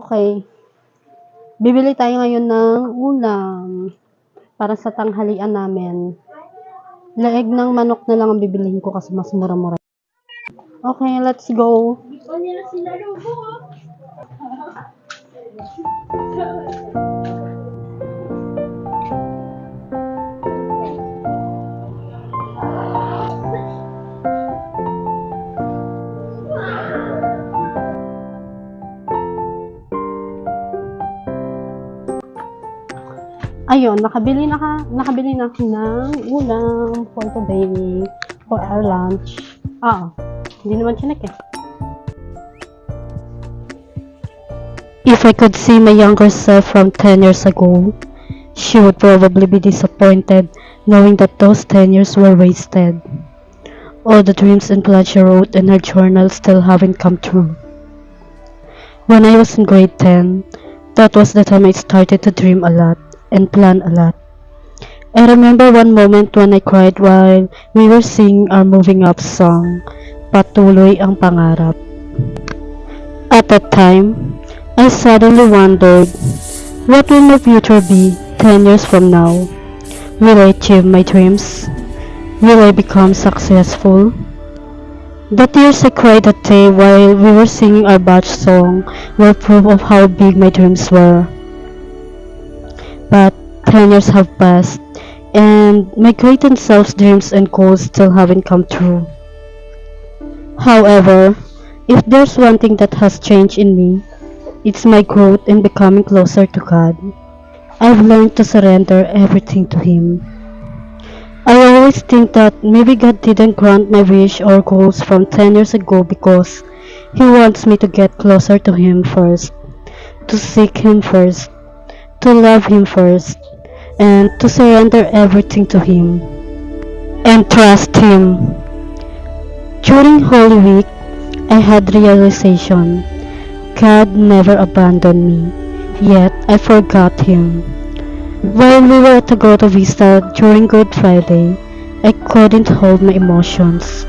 Okay, bibili tayo ngayon ng ulam para sa tanghalian namin. Leeg ng manok na lang ang bibilihin ko kasi mas mura-mura. Okay, let's go. Ayun, nakabili na ako ng ulam for today, for our lunch. Hindi naman chinek eh. If I could see my younger self from 10 years ago, she would probably be disappointed knowing that those 10 years were wasted. All the dreams and plans she wrote in her journal still haven't come true. When I was in grade 10, that was the time I started to dream a lot and plan a lot. I remember one moment when I cried while we were singing our moving up song, Patuloy ang Pangarap. At that time, I suddenly wondered, what will my future be 10 years from now? Will I achieve my dreams? Will I become successful? The tears I cried that day while we were singing our batch song were proof of how big my dreams were. But 10 years have passed, and my great-aunt self's dreams and goals still haven't come true. However, if there's one thing that has changed in me, it's my growth in becoming closer to God. I've learned to surrender everything to Him. I always think that maybe God didn't grant my wish or goals from 10 years ago because He wants me to get closer to Him first, to seek Him first, to love Him first, and to surrender everything to Him, and trust Him. During Holy Week, I had realization. God never abandoned me, yet I forgot Him. While we were at the Grotto Vista during Good Friday, I couldn't hold my emotions.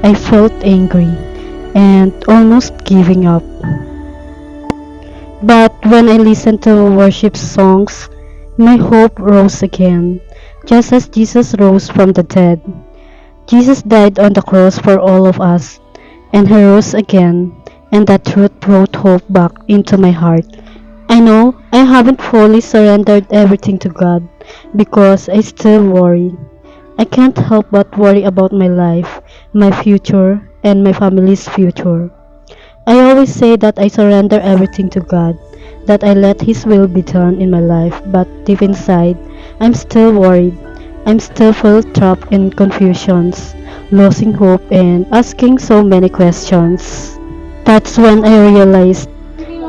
I felt angry and almost giving up. But when I listened to worship songs, my hope rose again, just as Jesus rose from the dead. Jesus died on the cross for all of us, and He rose again, and that truth brought hope back into my heart. I know I haven't fully surrendered everything to God because I still worry. I can't help but worry about my life, my future, and my family's future. I always say that I surrender everything to God, that I let His will be done in my life, but deep inside, I'm still worried. I'm still feel trapped in confusions, losing hope, and asking so many questions. That's when I realized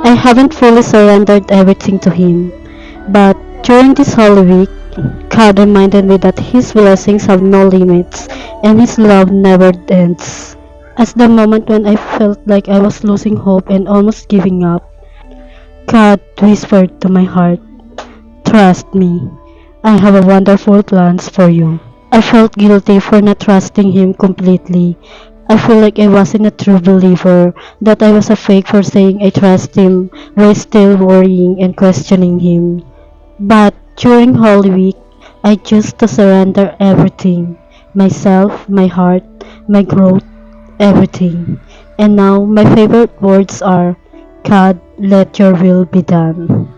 I haven't fully surrendered everything to Him. But during this Holy Week, God reminded me that His blessings have no limits and His love never ends. At the moment when I felt like I was losing hope and almost giving up, God whispered to my heart, "Trust me. I have a wonderful plans for you." I felt guilty for not trusting Him completely. I feel like I wasn't a true believer, that I was a fake for saying I trust Him while still worrying and questioning Him. But during Holy Week, I chose to surrender everything, myself, my heart, my growth, everything. And now my favorite words are, "God, let your will be done."